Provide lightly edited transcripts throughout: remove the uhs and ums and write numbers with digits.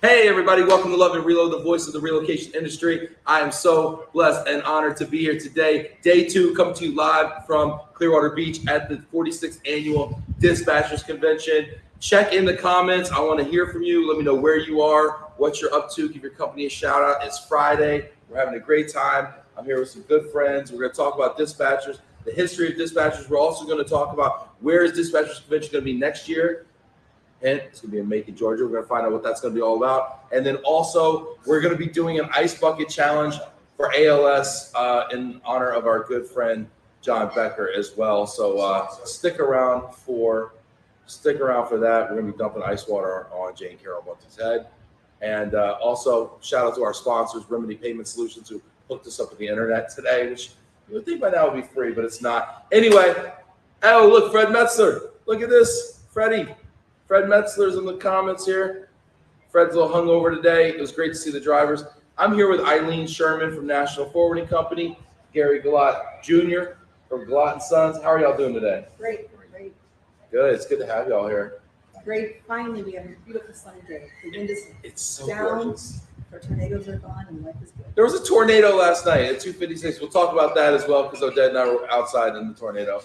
Hey everybody, welcome to Love and Reload, the voice of the relocation industry. I am so blessed and honored to be here today. Day 2, coming to you live from Clearwater Beach at the 46th Annual Dispatchers Convention. Check in the comments. I want to hear from you. Let me know where you are, what you're up to. Give your company a shout out. It's Friday. We're having a great time. I'm here with some good friends. We're going to talk about dispatchers, the history of dispatchers. We're also going to talk about where is Dispatchers Convention going to be next year. And it's going to be in Macon, Georgia. We're going to find out what that's going to be all about. And then also, we're going to be doing an ice bucket challenge for ALS in honor of our good friend John Becker as well. So stick around for that. We're going to be dumping ice water on Jane Carroll Bunting's head. And also, shout out to our sponsors, Remedy Payment Solutions, who hooked us up with the internet today, which you would think by now would be free, but it's not. Anyway, oh, look, Fred Metzler. Look at this, Freddie. Fred Metzler's in the comments here. Fred's a little hungover today. It was great to see the drivers. I'm here with Eileen Sherman from National Forwarding Company, Gary Galat Jr. from Galat & Sons. How are y'all doing today? Great. Good. It's good to have y'all here. Great. Finally, we have a beautiful sunny day. The wind is It's so down. gorgeous. Our tornadoes are gone, and life is good. There was a tornado last night at 2:56. We'll talk about that as well because Odette and I were outside in the tornado.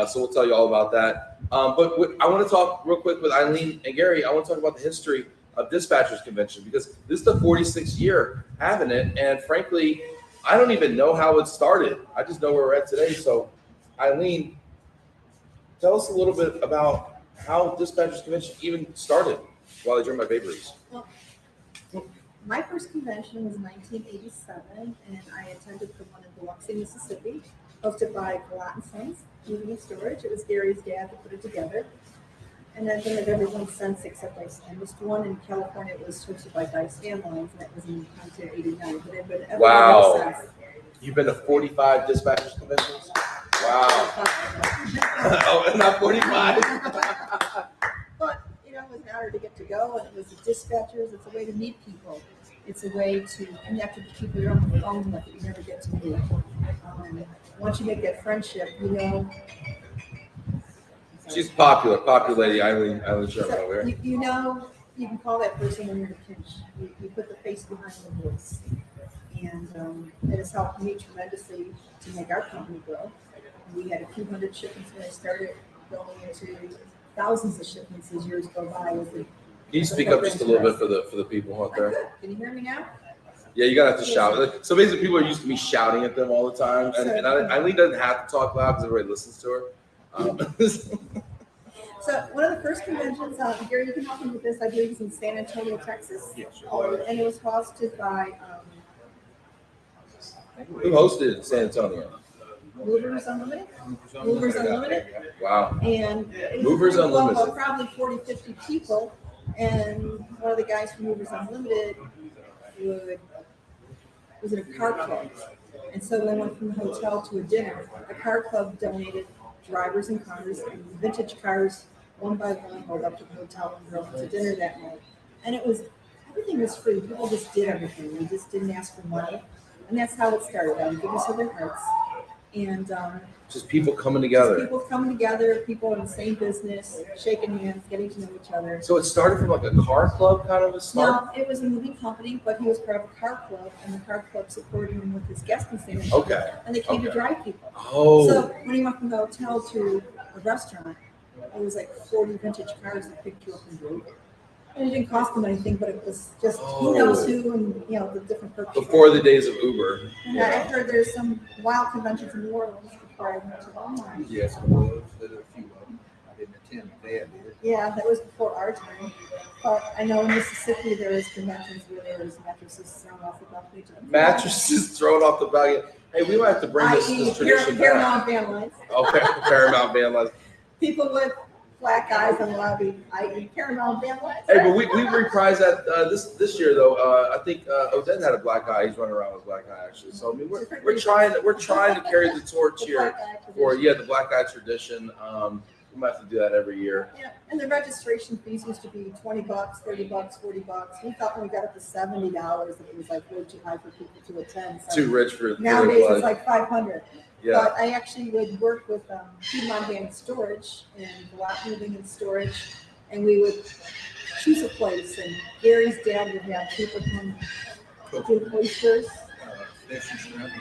So we'll tell you all about that. But I want to talk real quick with Eileen and Gary. I want to talk about the history of Dispatchers Convention because this is the 46th year having it. And frankly, I don't even know how it started. I just know where we're at today. So Eileen, tell us a little bit about how Dispatchers Convention even started while I drink my Bakeries. Well, my first convention was in 1987, and I attended the one in Biloxi, Mississippi, hosted by Galat & Sons, Moving and Storage. It was Gary's dad that put it together. And I've been at everyone since except I missed one in California. It was hosted by Dice Van Lines, and that was in 1989. But I've been everywhere Wow. since. You've been to 45 Dispatchers Conventions? Wow. Oh, not 45. But, you know, it was an honor to get to go, and it was the dispatchers. It's a way to meet people. It's a way to connect with the people you're on the phone with that you never get to meet. Once you make that friendship, you know. She's popular lady, Eileen Sherman So, over here. you know, you can call that person when you're in a pinch. You put the face behind the voice. And it has helped me tremendously to make our company grow. We had a few hundred shipments when I started, going into thousands of shipments as years go by. Can you speak up just a little bit for the people out there? Good. Can you hear me now? Yeah, you gotta have to shout. So basically, people are used to me shouting at them all the time, and Eileen doesn't have to talk loud because everybody listens to her. So one of the first conventions, Gary, you can help me with this. I believe it's in San Antonio, Texas. Yeah, sure. And it was hosted by Who hosted it in San Antonio? Movers Unlimited. Movers Unlimited. Wow. And it was Movers a group of, Unlimited. probably 40, 50 people. And one of the guys from Movers Unlimited was in a car club. And so they went from the hotel to a dinner. The car club donated drivers and cars and vintage cars one by one, rolled up to the hotel and drove to dinner that night. And everything was free. People just did everything. We just didn't ask for money. And that's how it started. Goodness of their hearts. And Just people coming together. people coming together, people in the same business, shaking hands, getting to know each other. So it started from like a car club kind of a start? No, it was a moving company, but he was part of a car club, and the car club supported him with his guest incentive. Okay. And they came to Okay. drive people. Oh. So when he went from the hotel to a restaurant, it was like 40 vintage cars that picked you up and drove. And it didn't cost him anything, but it was just who knows who, and you know the different perks. Before the days of Uber. And I heard there's some wild conventions in New Orleans before I went to Walmart. Yes, there was. There were a few of them. I didn't attend that, did Yeah, that was before our time. But I know in Mississippi there is conventions where there is mattresses thrown off the balcony. Mattresses thrown off the balcony. Hey, we might have to bring this tradition back. Paramount Van Lines. Okay, Paramount Van Lines. People with black eyes in the lobby, i.e. Paramount Van Lines. Hey, but we reprised that this year though. I think Odette had a black eye. He's running around with a black eye actually. So I mean, we're trying to carry the torch here for the black eye tradition. We might have to do that every year. Yeah, and the registration fees used to be $20, $30, $40. We thought when we got up to $70 that it was like way too high for people to attend. So Too rich for nowadays it's like $500. Yeah. But I actually would work with Piedmont Van Storage and Galat Moving and Storage, and we would choose a place, and Gary's dad would have people come do oysters. Fish and shrimp,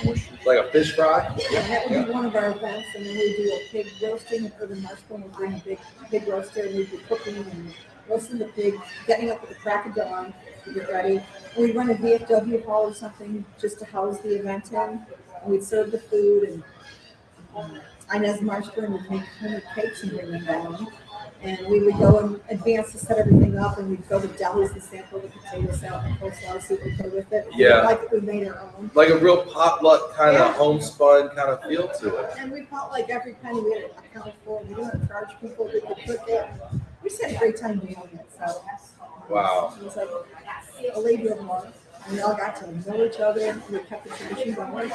oysters. Like a fish fry? And that would be one of our events, and then we do a pig roasting, and Urban Marshall would bring a big pig roaster, and we'd be cooking and roasting the pig, getting up at the crack of dawn to get ready. And we'd run a VFW hall or something just to house the event in, and we'd serve the food, and Inez Marshburn would make homemade cakes and bring them down. And we would go in advance to set everything up, and we'd go to delis and sample the potato salad and coleslaw, see what we could with it. Yeah. Like it, we made our own. Like a real potluck kind Yeah. of homespun kind of feel to it. And we felt like every penny we had to account for. We didn't charge people. We could cook it. We just had a great time doing it. So Wow. it was like a labor of love. And we all got to know each other, and we kept the tradition going.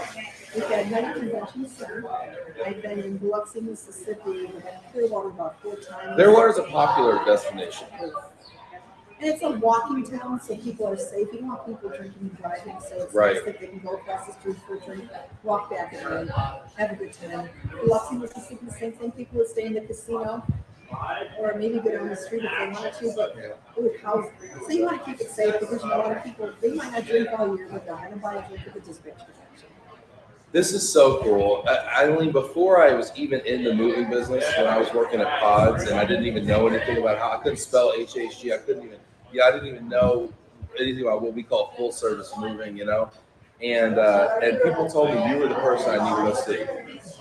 We've had many conventions here. I've been in Biloxi, Mississippi. We've been in Clearwater about 4 times. Clearwater's a popular destination. And it's a walking town, so people are safe. You don't want people drinking and driving, so it's Right. nice that they can go across the street for a drink, walk back at night, have a good time. Biloxi, Mississippi, the same thing. People would stay in the casino, or maybe go down the street if they wanted to, but it would house. So you want to keep it safe because you know a lot of people, they might not drink all year, but they're going to buy a drink at the dispatch convention. This is so cool. Eileen, before I was even in the moving business, when I was working at Pods and I didn't even know anything about how I couldn't spell HHG, I didn't even know anything about what we call full service moving, you know? And people told me you were the person I needed to see.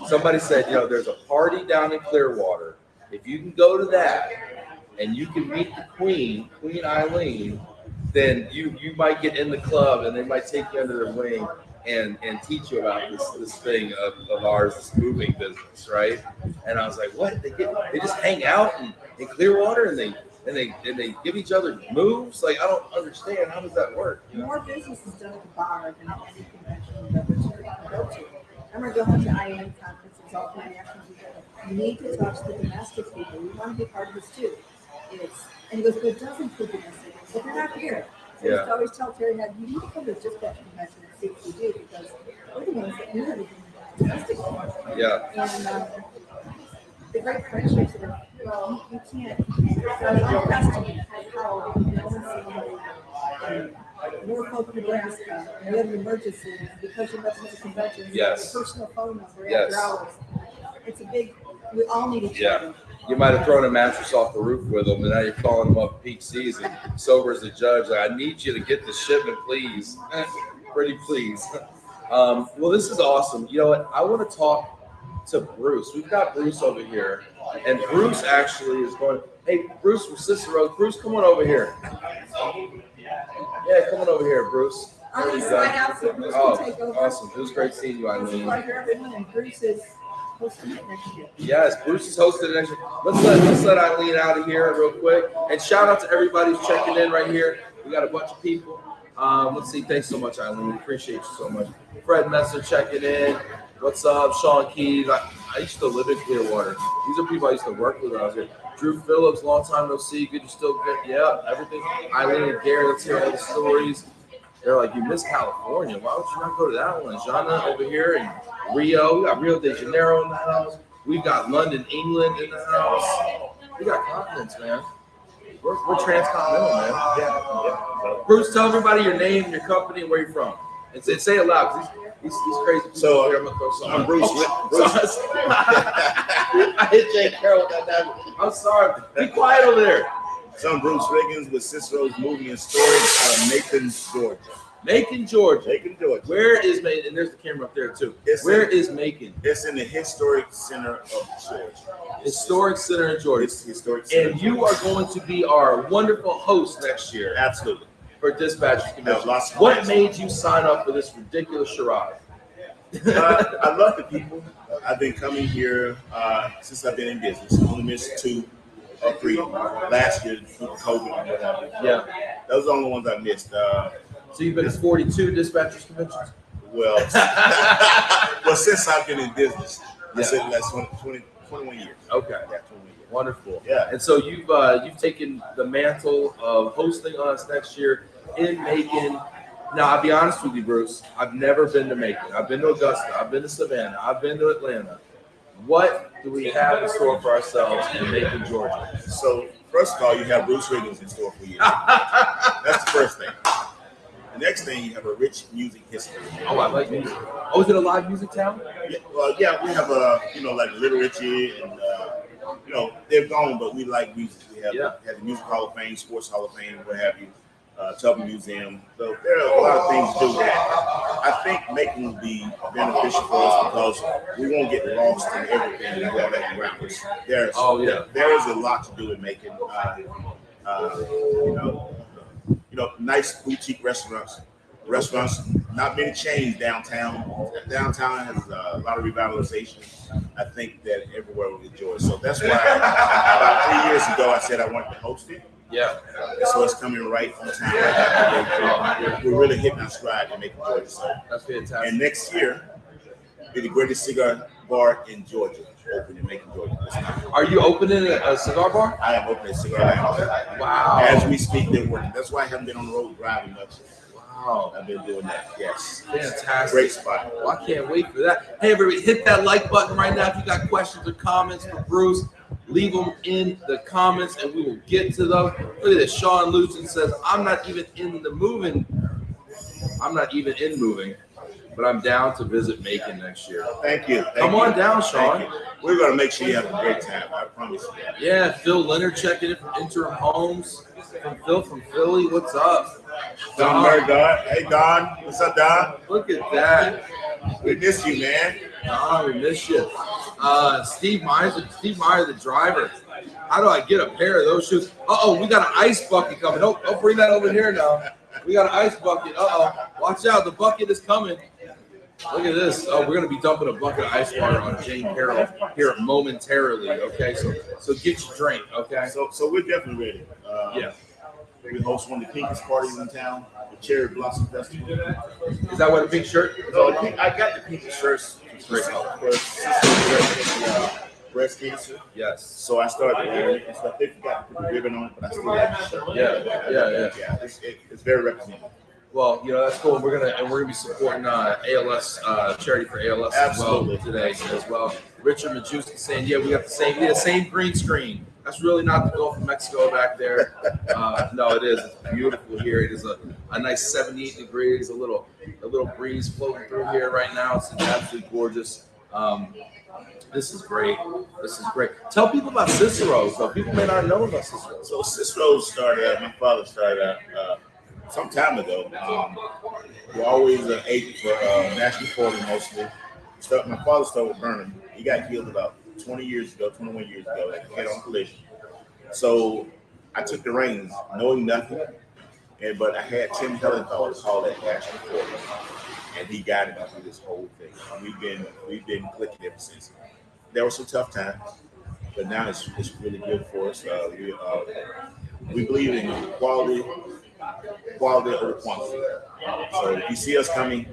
Somebody said, you know, there's a party down in Clearwater. If you can go to that and you can meet the Queen Eileen, then you might get in the club and they might take you under their wing and teach you about this thing of ours, this moving business, right? And I was like, what? They just hang out in Clearwater and they give each other moves? Like, I don't understand. How does that work? You know? More business is done at the bar than at any convention you've ever go to. I remember going to IAM conferences, all international people. You need to touch the domestic people. We want to be part of this too. And he goes, but it does include domestic, but they're not here. So I used to always tell Terry, you need to come to the dispatch convention and see what we do, because we're the ones that knew everything domestic. Yeah. And the great friendships that are, well, you can't underestimate how knowing somebody in Norfolk, Nebraska, and you have an emergency, and because you met them at the convention, you have Yes. a personal phone number Yes. after hours. It's a big, we all need each Yeah. other. You might have thrown a mattress off the roof with them, and now you're calling them up peak season, sober as a judge. Like, I need you to get the shipment, please. Pretty please. Well, this is awesome. You know what? I want to talk to Bruce. We've got Bruce over here, and Bruce actually is going. Hey, Bruce from Cicero. Bruce, come on over here. Yeah, come on over here, Bruce. I'm There going you to go. sign out so Bruce can take over. Awesome. It was great seeing you, It's a Eileen. pleasure, everyone, and Bruce is hosting it next year. Yes, Bruce is hosting it next year. Let's let Eileen out of here real quick. And shout out to everybody who's checking in right here. We got a bunch of people. Let's see. Thanks so much, Eileen. We appreciate you so much. Fred Messer checking in. What's up, Sean Keys? I used to live in Clearwater. These are people I used to work with when I was here. Drew Phillips, long time no see. Good, you still good? Yeah, everything. Eileen and Gary, let's hear all the stories. They're like, you miss California. Why would you not go to that one? Jana over here in Rio. We got Rio de Janeiro in the house. We got London, England in the house. We got continents, man. We're transcontinental, man. Yeah. Bruce, tell everybody your name, your company, and where you're from. And say it loud, because he's crazy. So, I'm gonna throw something. I'm Bruce. I hit Jay Carroll with that damn. I'm sorry. Be quiet over there. So I'm Bruce Riggins with Cicero's Moving and Storage out of Macon, Georgia. Macon, Georgia. Macon, Georgia. Where is Macon? And there's the camera up there too. Where is Macon? It's in the historic center of Georgia. Historic Center in Georgia. It's historic center. And you are going to be our wonderful host next year Absolutely. for Dispatchers Convention. lots of What fun. made you sign up for this ridiculous charade? I love the people. I've been coming here since I've been in business. I only missed 2 or 3 last year due to COVID and whatever. Yeah. Those are the only ones I missed. So you've been to 42 Dispatchers Conventions? Well, since I've been in business, I said that's 21 years. Okay. Yeah, 21 years. Wonderful. Yeah. And so you've taken the mantle of hosting us next year in Macon. Now, I'll be honest with you, Bruce. I've never been to Macon. I've been to Augusta. I've been to Savannah. I've been to Atlanta. What do we have in store for ourselves in Macon, Georgia? So first of all, you have Bruce Riggins in store for you. That's the first thing. The next thing, you have a rich music history. Oh, I like music. Oh, is it a live music town? Yeah, well, yeah, we have like Little Richie and they're gone, but we like music. We have the Music Hall of Fame, Sports Hall of Fame, what have you, Tubman Museum. So there are a lot of things to do that. I think Macon will be beneficial for us because we won't get lost in everything and all that around us. There is a lot to do in Macon. Nice boutique restaurants, not many chains downtown. Downtown has a lot of revitalization. I think that everywhere will enjoy it. So that's why about 3 years ago I said I wanted to host it. Yeah. So it's coming right on time. We're really hitting our stride and making Georgia. So that's fantastic. And next year, be the greatest cigar bar in Georgia. Open in Macon, Georgia. Are you opening a cigar bar? I am opening a cigar lounge. Wow. As we speak, they're working. That's why I haven't been on the road driving much. Wow. I've been doing that. Yes. Fantastic. Great spot. Well, I can't wait for that. Hey, everybody, hit that like button right now. If you got questions or comments for Bruce, leave them in the comments and we will get to them. Look at this. Sean Lucen says, I'm not even in moving, but I'm down to visit Macon next year. Thank you. Come on down, Sean. We're going to make sure you have a great time. I promise you. Yeah, Phil Leonard checking in from Interim Homes. From Phil from Philly. What's up? Don Murdoch. Hey, Don. What's up, Don? Look at that. We miss you, man. Don, we miss you. Steve Meyer, the driver. How do I get a pair of those shoes? Uh-oh, we got an ice bucket coming. Don't bring that over here now. We got an ice bucket. Uh-oh. Watch out. The bucket is coming. Look at this. Oh, we're going to be dumping a bucket of ice water on Jane Carroll here momentarily. Okay, so get your drink. Okay. So we're definitely ready. Yeah. We host one of the pinkest parties in town, the Cherry Blossom Festival. Is that what a pink shirt? No, I got the pinkest shirts for breast cancer. Yes. So I started wearing it. I think we got to put the ribbon on it, but I still have the shirt. Yeah. It's very representative. Well, that's cool. We're gonna be supporting ALS charity for ALS Absolutely. as well today as well. Richard Majewski saying, yeah, we got the same green screen. That's really not the Gulf of Mexico back there. No, it is. It's beautiful here. It is a nice 78 degrees. A little breeze floating through here right now. It's absolutely gorgeous. This is great. Tell people about Cicero's, though. People may not know about Cicero's. So Cicero's my father started out some time ago. We're always an agent for National Florida mostly. My father started with Burnham. He got killed about 21 years ago, head-on collision. So I took the reins, knowing nothing, but I had Tim Hellenthal call that National Florida, and he guided me through this whole thing. We've been clicking ever since. There were some tough times, but now it's really good for us. We believe in quality over quantity. So if you see us coming,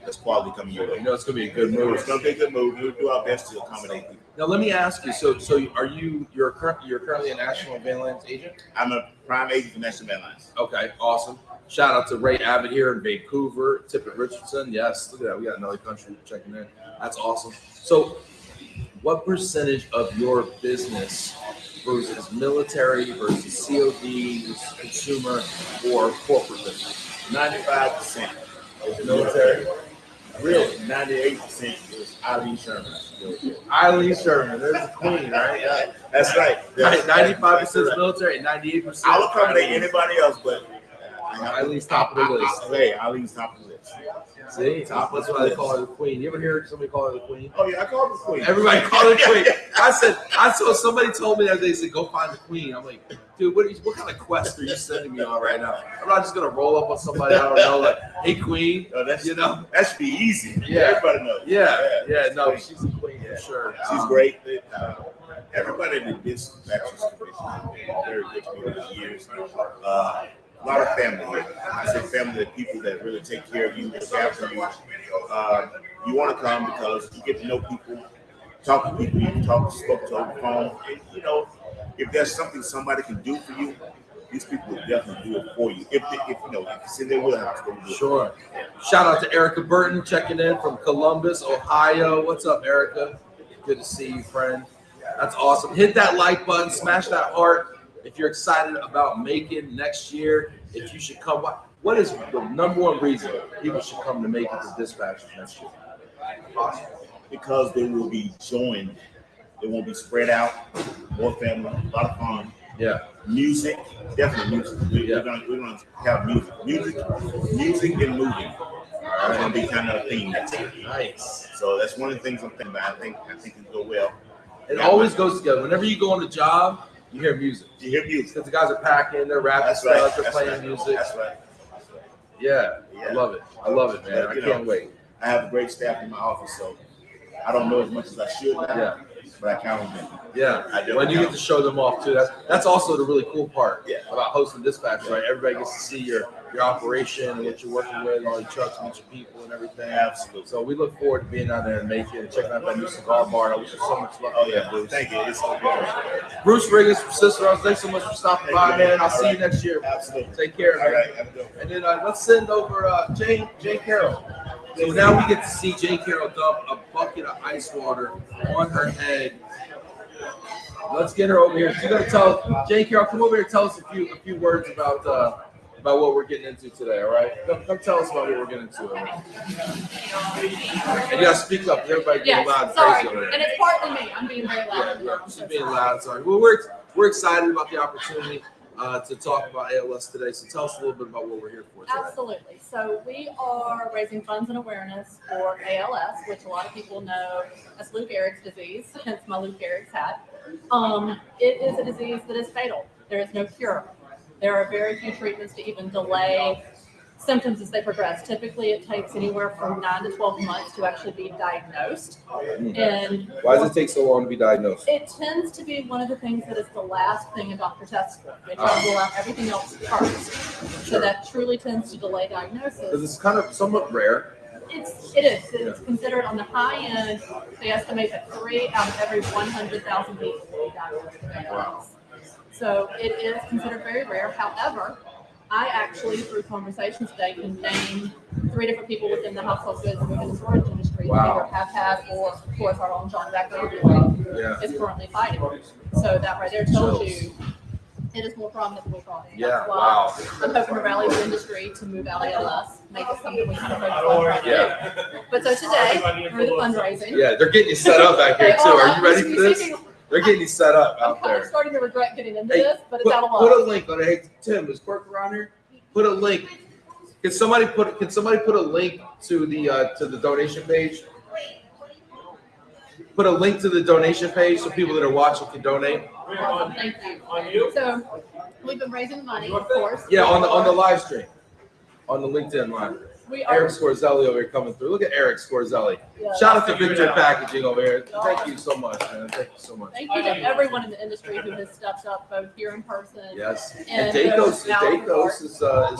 there's quality coming your way. It's going to be a good move. It's going to be a good move. We'll do our best to accommodate people. Now let me ask you. So you're currently a National Van Lines agent? I'm a prime agent for National Van Lines. Okay, awesome. Shout out to Ray Abbott here in Vancouver, Tippett Richardson. Yes, look at that. We got another country checking in. That's awesome. So, what percentage of your business versus military versus COD versus consumer or corporate business? 95% is Military. Really? 98% is Eileen Sherman. Eileen Sherman, there's the queen, right? Yeah. That's right. 95% is military, 98%. I'll accommodate anybody else, but Eileen's top of the list. Hey, Eileen's top of the list. See, that's why they call her the queen. You ever hear somebody call her the queen? Oh yeah, I call her the queen. Everybody call her the queen. I saw somebody told me that they said go find the queen. I'm like, dude, what kind of quest are you sending me on right now? I'm not just gonna roll up on somebody I don't know, like, hey queen. No, that should be easy. Yeah. Everybody knows. Yeah. No, she's a queen for sure. She's great. Everybody in the business Baptist Commission has been very good to me over the years. A lot of family here. I say family, the people that really take care of you, look after you. You want to come because you get to know people, talk to people you spoke to over the phone. And, if there's something somebody can do for you, these people will definitely do it for you. If you know, if it's in their wheelhouse, they will do it. Sure. Shout out to Erica Burton checking in from Columbus, Ohio. What's up, Erica? Good to see you, friend. That's awesome. Hit that like button, smash that heart. If you're excited about Macon next year, if you should come, what is the number one reason people should come to Macon to dispatch next year? Because they will be joined. They won't be spread out. More family, a lot of fun. Yeah. Music, definitely music. We're gonna have music and moving. That's gonna be kind of a theme next year. Nice. So that's one of the things I'm thinking about. I think it'll go well. It always goes together. Whenever you go on the job, you hear music. You hear music. Because the guys are packing, they're rapping That's stuff, right. they're That's playing right. music. That's right. Yeah, I love it. I love it, man. I can't wait. I have a great staff in my office, so I don't know as much as I should now. Yeah. But I count on them. Yeah, when you get to show them off too, that's also the really cool part about hosting dispatch, right? Everybody gets to see your operation and what you're working with, all your trucks, and your people, and everything. Absolutely. So we look forward to being out there and making and checking out that new cigar bar. I wish you so much luck. Oh yeah, Bruce. Thank you. It's so good. Bruce Riggins from Sister House, thanks so much for stopping by, man. I'll see you next year. Absolutely. Take care, man. All right. Have a good one. And then let's send over Jay Carroll. So now we get to see Jay Carroll dump a bucket of ice water on her head. Let's get her over here. She's gonna tell Jay Carroll, come over here and tell us a few words about what we're getting into today. All right, come tell us about what we're getting into. And you gotta speak up. Everybody getting loud and sorry. crazy over there. And it's partly me. I'm being very loud. Yeah, she's being loud. Sorry. Well, we're excited about the opportunity to talk about ALS today. So tell us a little bit about what we're here for today. Absolutely. So we are raising funds and awareness for ALS, which a lot of people know as Lou Gehrig's disease, hence my Lou Gehrig's hat. It is a disease that is fatal. There is no cure. There are very few treatments to even delay symptoms as they progress. Typically, it takes anywhere from 9 to 12 months to actually be diagnosed. And why does it take so long to be diagnosed? it tends to be one of the things that is the last thing a doctor tests for. They try to rule out everything else first. So that truly tends to delay diagnosis. Because it's kind of somewhat rare. It's considered on the high end. They estimate that 3 out of every 100,000 people will be diagnosed with ALS. So it is considered very rare. However, I actually, through conversations today, can name 3 different people within the household goods and within the storage industry that either have had, or of course our own John Becker is currently fighting. So that right there tells you it is more prominent than we thought. That's why I'm hoping to rally the industry to move out ALS, make it something we kind of focus on right now. But so today, through the fundraising. Yeah, they're getting you set up back here too. Are you ready for this? They're getting you set up out I'm kind there. of starting to regret getting into this, but it's out of Put love. a link on it. Hey, Tim, is Quirk around here? Put a link. Can somebody put a link to the donation page? Put a link to the donation page so people that are watching can donate. Awesome, thank you. So we've been raising money, of course. Yeah, on the live stream, on the LinkedIn live. We are. Eric Scorzelli over here coming through. Look at Eric Scorzelli. Yeah. Shout out to Victor Packaging over here. Thank you so much, man. Thank you so much. Thank you to everyone in the industry who has stepped up, both here in person. Yes. And Dacos is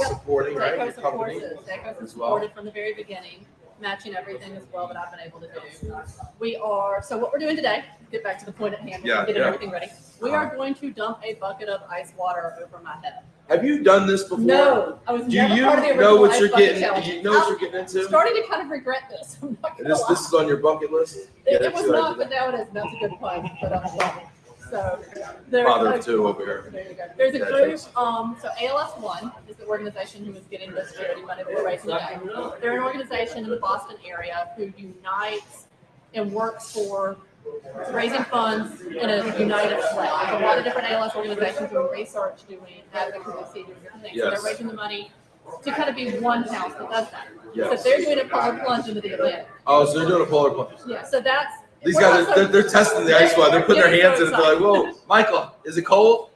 supporting, right? Your Dacos, of company course, Dacos has as well. supported from the very beginning, matching everything as well that I've been able to do. We are, so what we're doing today, get back to the point at hand, we're getting everything ready. We are going to dump a bucket of ice water over my head. Have you done this before? No, I was Do never you part of the know original what ice you're bucket getting? challenge. Do you know what you're getting I'm into? starting to kind of regret this. I'm not gonna This lie. is on your bucket list. It was not, but now it is. That's a good pun, but I'm sorry. So there's Father of 2 over here. There you go. There's a group. So ALS One is the organization who is getting this charity money that we're raising today. They're an organization in the Boston area who unites and works for raising funds in a united way. There's a lot of different ALS organizations doing research, doing advocacy, doing different things. So they're raising the money to kind of be one house that does that. Yes. So they're doing a polar plunge into the Atlantic. Oh, so they're doing a polar plunge. Yeah. So that's. These we're guys, also- they're testing the ice water. They're putting their hands in it. They're like, whoa, Michael, is it cold?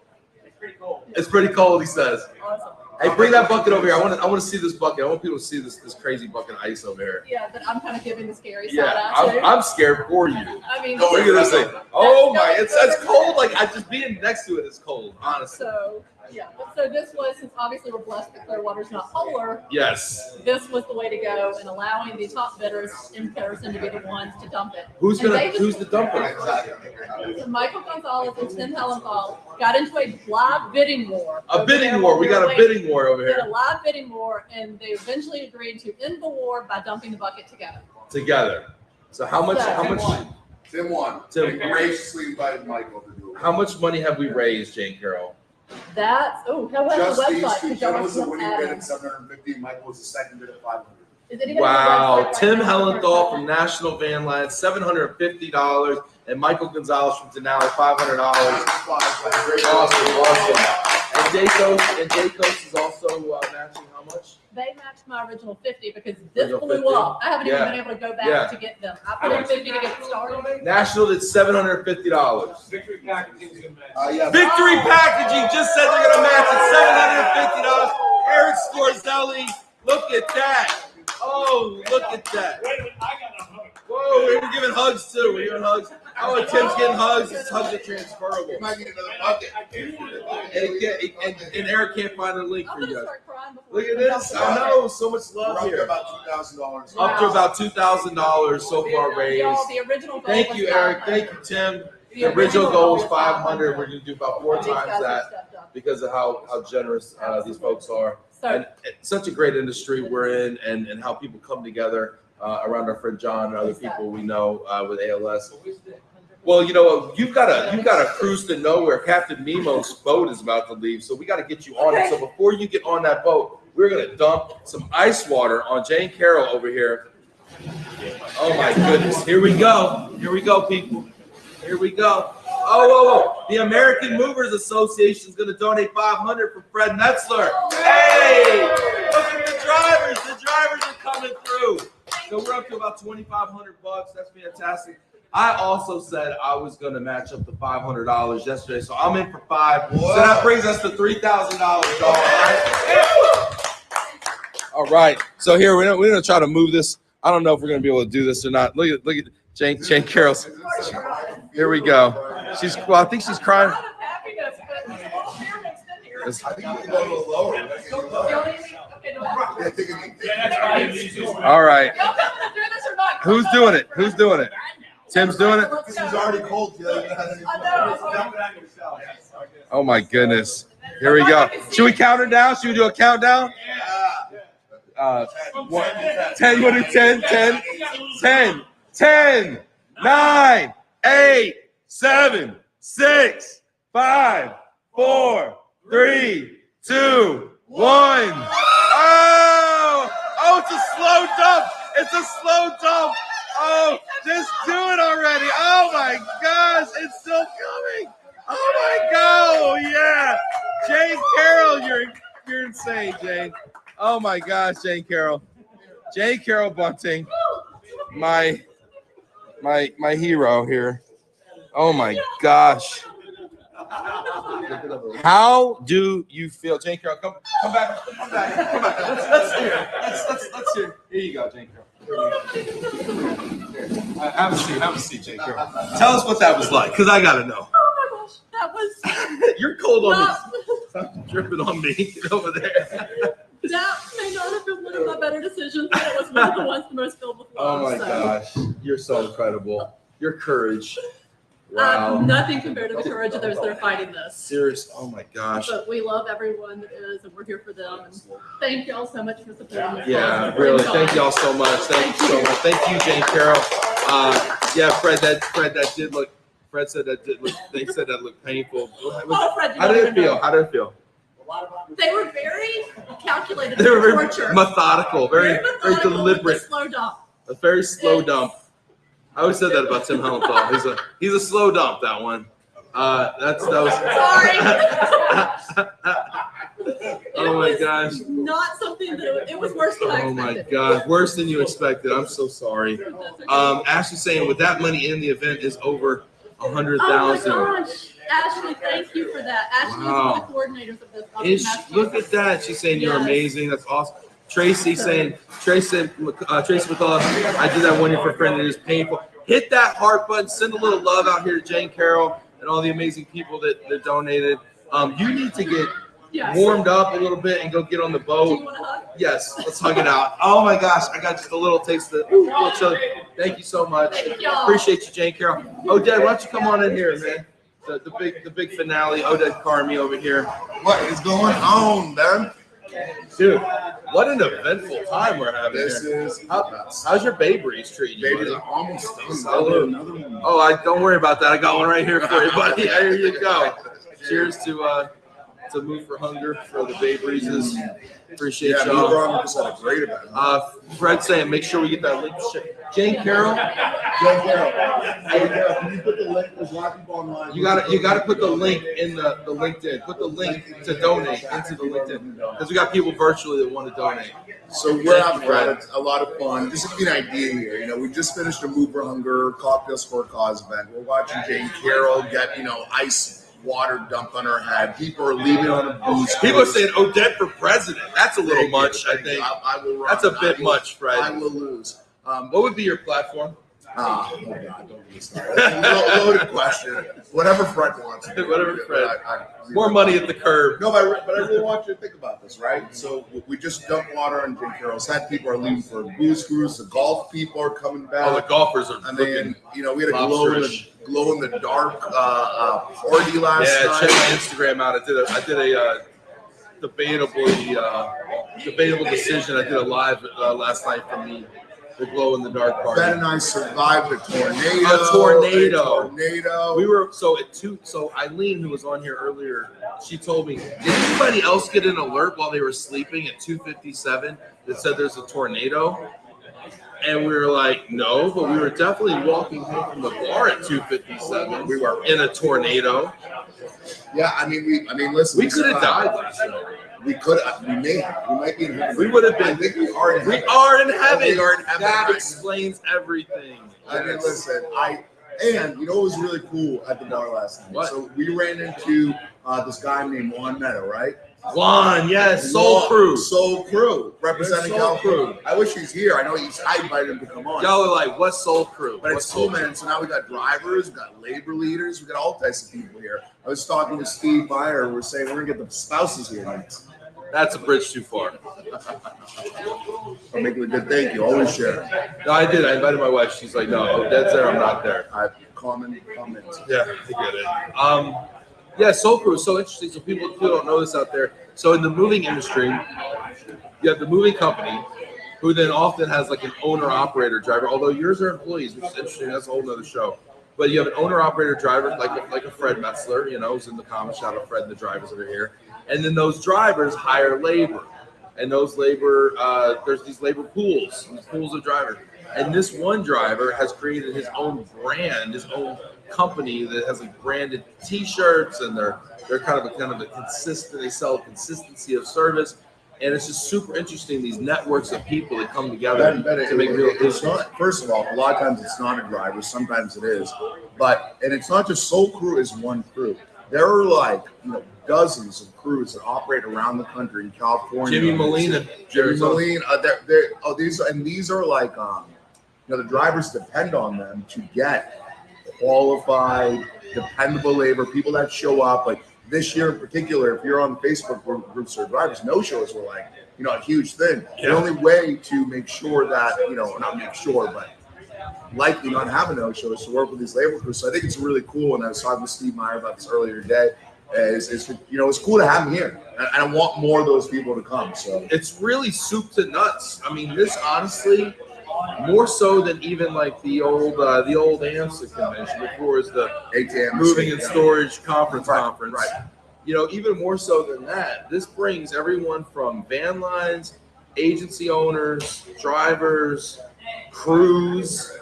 It's pretty cold. It's pretty cold, he says. Awesome. Hey, bring that bucket over here. I want to see this bucket. I want people to see this crazy bucket of ice over here. Yeah, but I'm kind of giving the scary side Yeah, out too. I'm scared for you. I mean, Look at this thing. Oh my, it's cold. Like I just being next to it is cold, honestly. So Yeah. So this was, since obviously we're blessed that Clearwater's not polar, Yes. this was the way to go in allowing the top bidders in Patterson to be the ones to dump it. Who's And gonna? they just- Who's the dumper? So Michael Gonzalez and Tim Hellenthal got into a live bidding war. A over bidding there war. while We were got a waiting. bidding war over Did a here. live bidding war, and they eventually agreed to end the war by dumping the bucket together. Together. So how much? How much? Tim won. Tim- They graciously invited Michael to do it. How much money have we raised, Jane Carroll? That's how about Just the these website? two, Because y'all Tim are was the still winning bid adding. at 750, Michael was the second bid at 500. Is anybody on the Wow. website right Tim now? Hellenthal from National Van Lines, $750, and Michael Gonzalez from Denali, $500. Awesome. And Dacos is also matching how much? They matched my original 50 because this Original blew 50? up. I haven't even Yeah. been able to go back Yeah. to get them. I put in 50 to get started. National did $750. Victory packaging is gonna match. Yeah. Victory Packaging just said they're gonna match at $750. Eric Scorzelli, look at that. Oh, look at that. Wait a minute, I got a hug. Whoa, we're giving hugs too. We're giving hugs. Oh, and Tim's getting hugs. His hugs are transferable. You might get another bucket. I can't. And Eric can't find a link I'm for gonna you. start crying before Look at we this. dump the I know, so much We're love up to here. about $2,000. Up to about $2,000 so far bucket. raised. Y'all, the original goal Thank was you, Eric. 500. Thank you, Tim. The original goal was 500. We're gonna do about 4 These guys times have that stepped up. because of how generous these folks are. So And it's such a great industry we're in, and how people come together around our friend John and other people we know with ALS. Well, you know, you've got a cruise to nowhere. Captain Nemo's boat is about to leave, so we got to get you on it. So before you get on that boat, we're gonna dump some ice water on Jane Carroll over here. Oh my goodness! Here we go. Here we go, people. Here we go. Oh. The American Movers Association is going to donate $500 for Fred Metzler. Hey, look at the drivers. The drivers are coming through. So we're up to about $2,500. That's fantastic. I also said I was going to match up the $500 yesterday, so I'm in for $500. So that brings us to $3,000, y'all. All right. So here we're going to try to move this. I don't know if we're going to be able to do this or not. Look at Jane Carroll's. Here we go. I think she's crying. out of happiness, but there's a little fear mixed in here. I think you can go a little lower. Okay, no, Yeah, that's right. All right. y'all coming to do this or not? Who's doing it? Who's doing it? Tim's doing it? Let's This go. is already cold. You know, I know. Oh my goodness. Here we go. Should we count her down? Should we do a countdown? 10, you want to do 10? 10? 10, 10, 9, 8, 7, 6, 5, 4, 3, 2, 1. Oh, it's a slow dump. It's a slow dump. Oh, just do it already. Oh my gosh, it's still coming. Oh my God, oh yeah. Jane Carroll, you're insane, Jane. Oh my gosh, Jane Carroll. Jane Carroll Bunting, my hero here. Oh my gosh. How do you feel, Jane Carroll? Come back. Let's hear it. Let's hear it. Here you go, Jane Carroll. Have a seat, Jane Carroll. Tell us what that was like, because I gotta know. Oh my gosh, that was You're cold on me. not, Stop dripping on me over there. that may not have been one of my better decisions, but it was one of the ones the most filled with love. Oh my so. gosh, you're so incredible. Your courage. Wow. Wow. Nothing compared to the courage of those that are fighting this. Serious. Oh my gosh. But we love everyone that is, and we're here for them. And thank y'all so much for supporting this. Yeah, cause. really. Enjoy. Thank y'all so much. Thank you so much. Thank you, Jane Carroll. Yeah, Fred, that did look. Fred said that did look. They said that looked painful. Oh, Fred, you How don't did it even feel? know. How did it feel? They were very calculated. They were very torture. methodical, very methodical with the deliberate, slow dump. a very slow dump. I always said that about Tim Hellenthal. He's a slow dump. That one. That was. Sorry. Oh my gosh. Not something that it was worse than I Oh my expected. God. Worse than you expected. I'm so sorry. Ashley's saying with that money in the event is over Oh my 100,000. gosh, Ashley, thank you for that. Ashley Wow. is one of the coordinators of this. Look at that. She's saying you're Yes. amazing. That's awesome. Tracy Tracy McCullough, I did that one year for a friend. It is painful. Hit that heart button. Send a little love out here to Jane Carroll and all the amazing people that donated. You need to get Yes. warmed up a little bit and go get on the Do you boat. want to hug? Yes, let's hug it out. Oh my gosh, I got just a little taste of it. Thank you so much. Thank y'all. Appreciate you, Jane Carroll. Odette, why don't you come on in here, man? The big finale, Odette Carmi over here. What is going on, man? Dude, what an eventful time we're having This here. is How's your Bay Breeze treating you, baby. buddy? Almost done. Salute. Another one. Oh, don't worry about that. I got one right here for you, buddy. Here you go. Cheers to Move for Hunger for the Bay Breezes. Appreciate Yeah, y'all. LOVE+RELO just had a great event. Fred's saying make sure we get that link. Jane Carroll, Jane Carroll, can you put the link? There's a lot of people online. you gotta put the link in the LinkedIn. Put the link to donate into the LinkedIn because we got people virtually that want to donate. So we're having a lot of fun. Just to give you an idea here, we just finished a Move for Hunger Cocktails for a Cause event. We're watching Jane Carroll get, ice water dumped on her head. People are leaving on a booze. People are saying Odette for president. That's a little much, I think. I will run. That's a bit much, Fred. I will lose. What would be your platform? Oh God, don't get me started. That's a loaded question. Whatever Fred wants. Whatever Fred. I More money at the curb. No, but I really want you to think about this, right? So we just dumped water on Jane Carroll's head. People are leaving for booze cruise. The golf people are coming back. Oh, the golfers are And looking. then, we had a glow in the dark party last Yeah, night. check my Instagram out. I did a debatable decision. I did a live last night from the glow in the dark party. Ben and I survived a tornado. A tornado. tornado. We were so Eileen, who was on here earlier, she told me, did anybody else get an alert while they were sleeping at 2:57 that said there's a tornado? And we were like, no, but we were definitely walking home from the bar at 2:57. We were in a tornado. Yeah, listen. We could have died last night. We could. We might be in heaven. We would have been. I think we are in heaven. We are in heaven. We are in heaven. That explains everything. Listen. And what was really cool at the bar last night? What? So we ran into this guy named Juan Meadow, right? Juan, yes, Soul Crew. Soul Crew, representing Soul California. Crew. I wish he's here. I know I invited him to come on. Y'all are like, what's Soul Crew? But What's it's cool, Soul man. So now we got drivers, we got labor leaders, we got all types of people here. I was talking with Steve Meyer. We're saying we're gonna get the spouses here next. That's a bridge too far. I'm making a good thank you. Always share. No, I did. I invited my wife. She's like, no, Odette's there. I'm not there. I comment. Yeah, I get it. Yeah, Soul Crew is so interesting. So people don't know this out there. So in the moving industry, you have the moving company, who then often has like an owner-operator driver. Although yours are employees, which is interesting. That's a whole nother show. But you have an owner-operator driver, like a Fred Metzler, who's in the comic. Shout out Fred and the drivers that are here. And then those drivers hire labor, and those labor, there's these labor pools of drivers. And this one driver has created his own brand, his own company that has like branded T-shirts, and they're kind of a consistent. They sell consistency of service, and it's just super interesting. These networks of people that come together to make real. It's not. First of all, a lot of times it's not a driver. Sometimes it is, and it's not just Soul Crew is one crew. There are dozens of crews that operate around the country in California. Jimmy Molina, these are like the drivers depend on them to get qualified, dependable labor, people that show up. Like this year in particular, if you're on Facebook groups or drivers, no shows were like a huge thing. Yeah. The only way to make sure that not make sure, but likely not have a no-show is to work with these labor crews. So I think it's really cool. And I was talking with Steve Meyer about this earlier today. It's cool to have him here, and I want more of those people to come. So it's really soup to nuts. I mean, this honestly, more so than even like the old AMSA convention before, is the ATM Moving and Storage Conference. Right. Even more so than that, this brings everyone from van lines, agency owners, drivers, crews,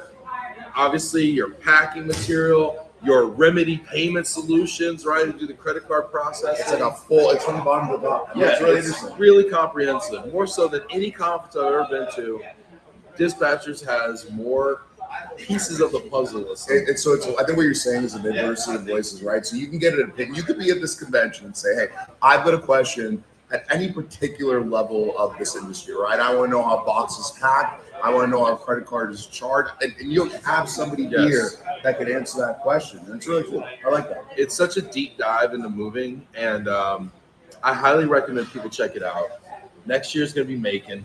obviously your packing material, your remedy payment solutions, right? To do the credit card process. It's it's from the bottom to the top. Yeah, it's really it's interesting. really comprehensive. More so than any conference I've ever been to. Dispatchers has more pieces of the puzzle. I think what you're saying is a diversity of voices, right? So you can get an opinion. You could be at this convention and say, hey, I've got a question at any particular level of this industry, right? I want to know how boxes pack. I want to know how credit card is charged. And you'll have somebody here that can answer that question. And it's really cool. I like that. It's such a deep dive into moving. And I highly recommend people check it out. Next year's gonna be Macon.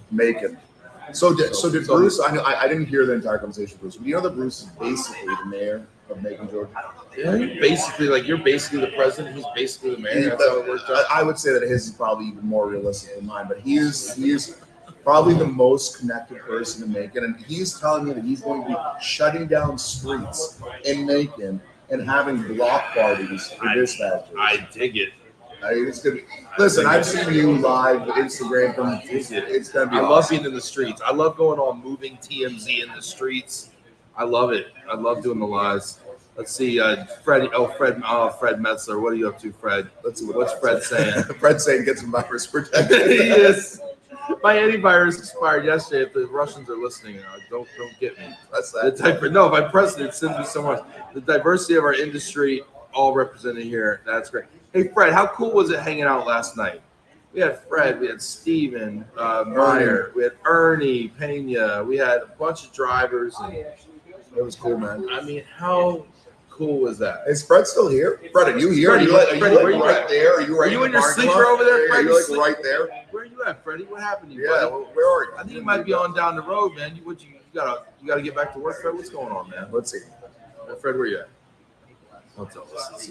So did Bruce? I know I didn't hear the entire conversation, Bruce. But you know that Bruce is basically the mayor of Macon, Georgia. Yeah, you're basically the president. He's basically the mayor. That's how it works out. I would say that his is probably even more realistic than mine, but he is probably the most connected person in Macon, and he's telling me that he's going to be shutting down streets in Macon and having block parties for dispatchers. I dig it. It's gonna be, listen, I've seen you live Instagram from it's gonna be I awesome. love being in the streets. I love going on moving TMZ in the streets. I love it. I love doing the lives. Let's see, Fred Metzler. What are you up to, Fred? Let's see What's Fred saying? Fred's saying get some virus protection. Yes. My antivirus expired yesterday. If the Russians are listening, don't get me. That's The that. no, my president sends me so much. The diversity of our industry, all represented here. That's great. Hey, Fred, how cool was it hanging out last night? We had Fred, we had Steven Meyer, we had Ernie Pena, we had a bunch of drivers. And It was cool, man. I mean, how cool was that? Is Fred still here? Fred, are you here? Freddie, are you Freddie, like where you right at? there? Are you right Are you in the your parking sleeper lot? over there, Are Fred? you You like sleep- right there? Where are you at, Freddie? What happened to you, Yeah. buddy? Well, where are you? I think you might be on down the road, man. You gotta get back to work, Fred. What's going on, man? Let's see. Fred, where you at? Don't tell us.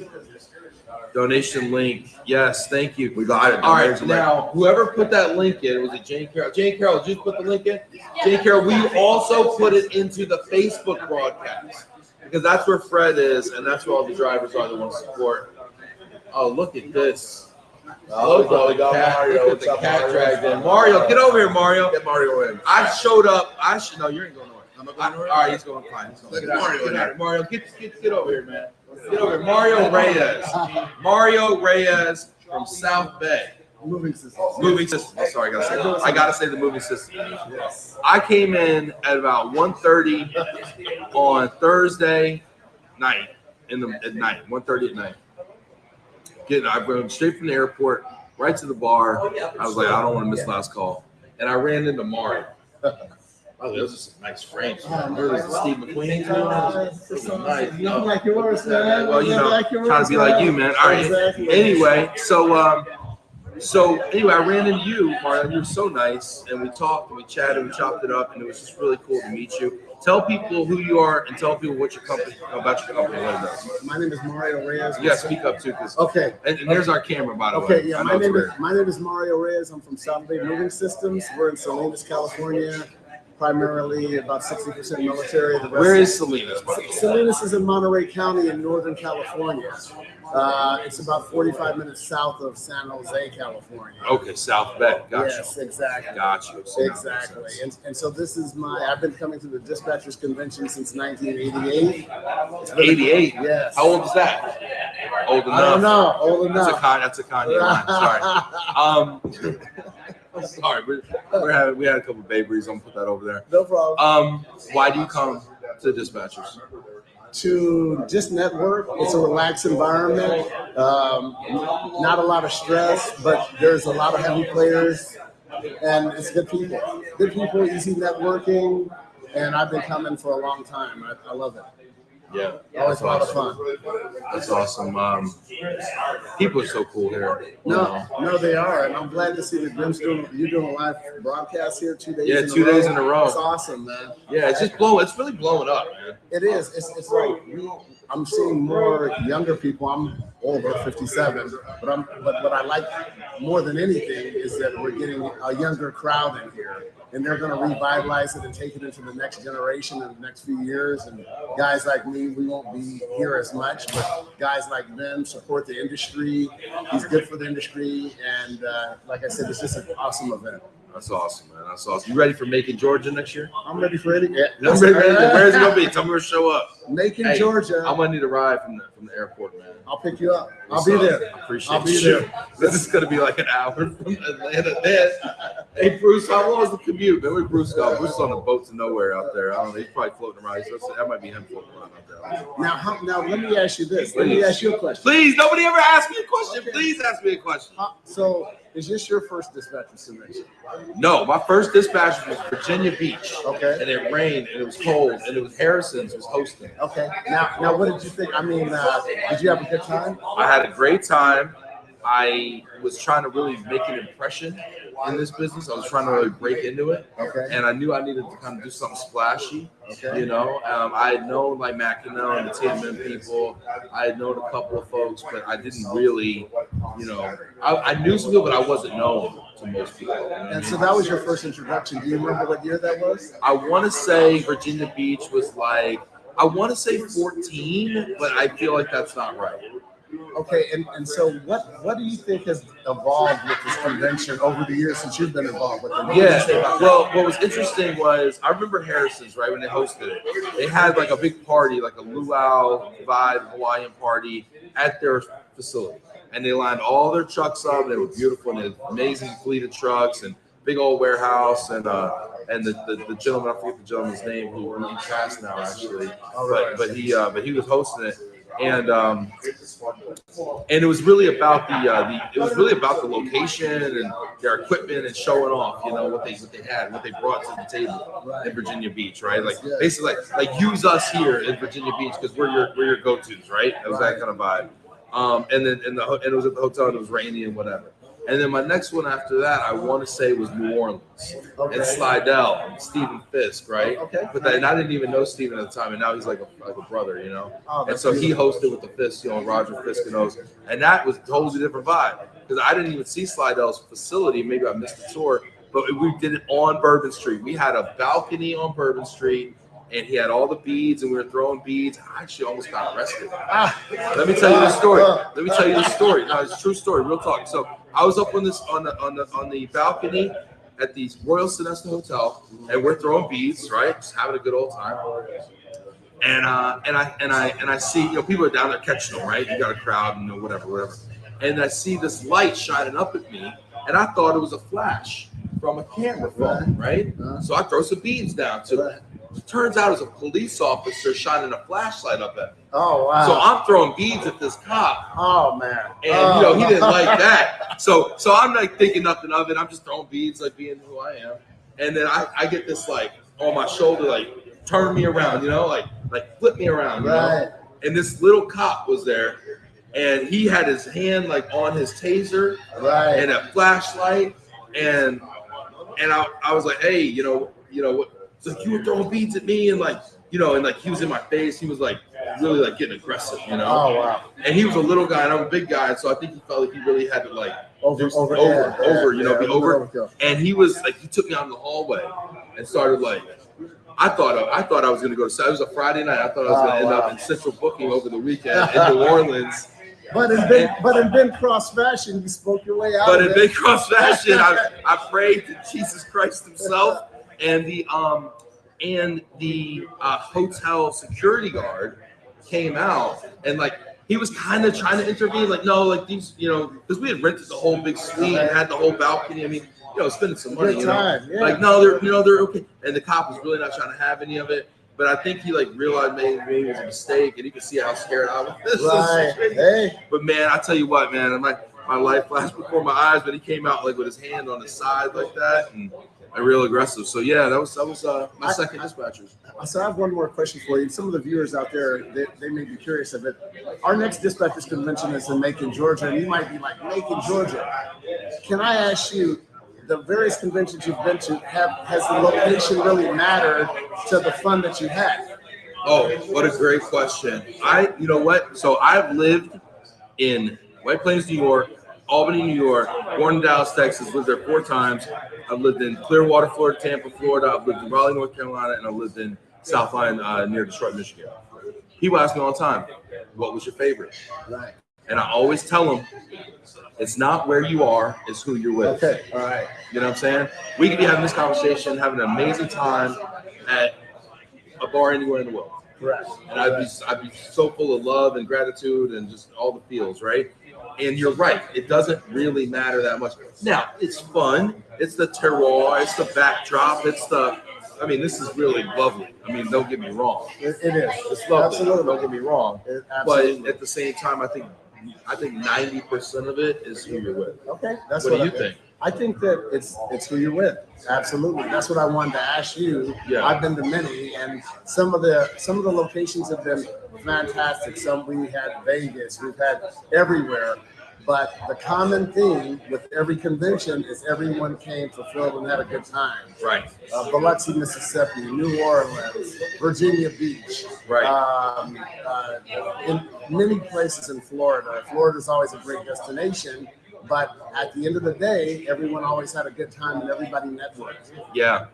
Donation link. Yes, thank you. We got it. All right, now whoever put that link in, was it Jane Carroll? Jane Carroll, did you put the link in? Jane Carroll, we also put it into the Facebook broadcast because that's where Fred is, and that's where all the drivers are that want to support. Oh, look at this. Look at the cat, look at the cat dragged in. Mario, get over here, Mario. Get Mario in. I showed up. No, you ain't going nowhere. I'm not going nowhere? All right, he's going fine. He's going Look at Mario in there. Mario, get over here, man. Get over here. Mario Reyes. Mario Reyes from South Bay. Moving system. Moving system. Oh, sorry, I gotta say the moving system. I came in at about 1:30 on Thursday night. At night, 1:30 at night. I went straight from the airport right to the bar. I was like, I don't want to miss last call, and I ran into Mario. Oh, those are some nice frames. Where is Steve McQueen? Those are nice. Nothing like yours, man. Well, you know, Like yours, trying to be like you, man. All right. Exactly. Anyway, so anyway, I ran into you, Mario. You were so nice, and we talked and we chatted, we chopped it up, and it was just really cool to meet you. Tell people who you are and tell people what your company about your company. What it does. My name is Mario Reyes. You gotta speak up too, because Okay. and there's our camera, by the way. Okay, yeah, I know my it's name weird. is Mario Reyes. I'm from South Bay Moving Systems. We're in Salinas, California. Primarily about 60% military. The rest Where is Salinas, buddy? Salinas is in Monterey County in Northern California. It's about 45 minutes south of San Jose, California. Okay, South Bay. Gotcha. Yes, exactly. Got you. So now it makes Exactly. sense. And so this is I've been coming to the Dispatchers Convention since 1988. 88. Yes. How old is that? Old enough. I don't know. Old That's enough. a Kanye line. Sorry. Sorry, we had a couple of babies. I'm gonna put that over there. No problem. Why do you come to Dispatchers? To just network. It's a relaxed environment. Not a lot of stress, but there's a lot of heavy players, and it's good people. Good people, easy networking, and I've been coming for a long time. I love it. Yeah, Always a lot of fun. That's awesome. People are so cool here. No, they are, and I'm glad to see that you're doing a live broadcast here 2 days. Yeah, in 2 days in a row. It's awesome, man. Yeah, it's really blowing up, man. It is. It's like I'm seeing more younger people. I'm over 57, but what I like more than anything is that we're getting a younger crowd in here, and they're going to revitalize it and take it into the next generation in the next few years. And guys like me, we won't be here as much, but guys like them support the industry. He's good for the industry, and like I said, it's just an awesome event. That's awesome, man. That's awesome. You ready for Macon, Georgia next year? I'm ready for it. I'm ready. Where's it gonna be? Tell me where to show up. Macon, Hey, Georgia. I'm gonna need a ride from the airport, man. I'll pick you up. I'll be there. I appreciate I'll be you. there. This is gonna be like an hour from Atlanta. Hey, Bruce, how long was the commute? Man, where Bruce go? Bruce is on a boat to nowhere out there. I don't know. He's probably floating around. That might be him floating around out there. Now, let me ask you this. Let me Please. ask you a question. Please, nobody ever asked me a question. Okay. Please ask me a question. So, is this your first dispatcher's convention? No, my first dispatch was Virginia Beach. Okay. And it rained and it was cold and it was Harrison's was hosting. Okay. Now, what did you think? I mean, did you have a good time? I had a great time. I was trying to really make an impression in this business. I was trying to really break into it, Okay. and I knew I needed to kind of do something splashy. Okay. You know, I had known like Mackinac and the TMN people. I had known a couple of folks, but I didn't really, you know, I knew some people, but I wasn't known to most people. You know what I And mean? so that was your first introduction. Do you remember what year that was? I want to say Virginia Beach was like, I want to say 14, but I feel like that's not right. Okay, and so what do you think has evolved with this convention over the years since you've been involved with it? What would you say Yeah, about well, what was interesting was I remember Harrison's, right, when they hosted it. They had like a big party, like a luau vibe Hawaiian party at their facility. And they lined all their trucks up. They were beautiful and they had an amazing fleet of trucks and big old warehouse. And the gentleman, I forget the gentleman's name, who he passed now actually, but he was hosting it. And it was really about the location and their equipment and showing off, you know, what they had, what they brought to the table in Virginia Beach, right? Like basically like use us here in Virginia Beach because we're your go-tos, right? It was that kind of vibe. And it was at the hotel and it was rainy and whatever. And then my next one after that, I want to say was New Orleans and Slidell and Stephen Fisk, right? Okay. But and I didn't even know Stephen at the time, and now he's like a brother, you know. Oh, And so he hosted with the Fisk, you know, Roger Fisk and those, and that was a totally different vibe because I didn't even see Slidell's facility. Maybe I missed the tour, but we did it on Bourbon Street. We had a balcony on Bourbon Street. And he had all the beads, and we were throwing beads. I actually almost got arrested. Let me tell you the story. No, it's a true story, real talk. So I was up on the balcony at the Royal Sonesta Hotel, and we're throwing beads, right? Just having a good old time. And I see, you know, people are down there catching them, right? You got a crowd, you know, whatever. And I see this light shining up at me, and I thought it was a flash from a camera phone, right? So I throw some beads down to it. Turns out it was a police officer shining a flashlight up at me. Oh wow! So I'm throwing beads at this cop. Oh man! And you know he didn't like that. So I'm like thinking nothing of it. I'm just throwing beads, like being who I am. And then I get this like on my shoulder, like turn me around, you know, like flip me around, you know. And this little cop was there, and he had his hand like on his taser and a flashlight, and I was like, hey, you know what? It's like you were throwing beads at me, and like, you know, and like he was in my face. He was like really like getting aggressive, you know. Oh wow! And he was a little guy, and I'm a big guy, so I think he felt like he really had to like be over. And he was like, he took me out in the hallway and started like, I thought I was gonna go to. It was a Friday night. I thought I was gonna end up in Central Booking over the weekend in New Orleans. But in Ben Cross fashion, you spoke your way out. But in Ben Cross fashion, I prayed to Jesus Christ Himself. And the hotel security guard came out and like he was kind of trying to intervene, like no, like these, you know, because we had rented the whole big suite and had the whole balcony. I mean, you know, spending some money, you know, like no, they're okay. And the cop was really not trying to have any of it. But I think he like realized maybe it was a mistake, and he could see how scared I was. Right. Hey. But man, I tell you what, man, my life flashed before my eyes, but he came out like with his hand on his side like that, and real aggressive. So yeah, that was my second dispatchers. So I have one more question for you. Some of the viewers out there, they may be curious of it. Our next dispatchers convention is in Macon, Georgia, and you might be like, Macon, Georgia. Can I ask you, the various conventions you've been to, has the location really mattered to the fun that you had? Oh, what a great question. You know what? So I've lived in White Plains, New York, Albany, New York, born in Dallas, Texas, lived there 4 times. I've lived in Clearwater, Florida, Tampa, Florida. I've lived in Raleigh, North Carolina, and I've lived in South Line near Detroit, Michigan. People ask me all the time, what was your favorite? Right. And I always tell them, it's not where you are, it's who you're with. Okay, all right. You know what I'm saying? We could be having this conversation, having an amazing time at a bar anywhere in the world. Correct. And I'd be so full of love and gratitude and just all the feels, right? And you're right, it doesn't really matter that much. Now, it's fun. It's the terroir. It's the backdrop. This is really lovely. I mean, don't get me wrong. It is. It's lovely. Absolutely. Don't get me wrong. But at the same time, I think 90% of it is who you're with. Okay. That's what do you think? I think that it's who you're with. Absolutely. That's what I wanted to ask you. Yeah. I've been to many, and some of the locations have been fantastic. Some we had Vegas, we've had everywhere. But the common theme with every convention is everyone came fulfilled and had a good time. Right. Biloxi, Mississippi, New Orleans, Virginia Beach, Right. in many places in Florida. Florida is always a great destination, but at the end of the day, everyone always had a good time and everybody networked. Yeah.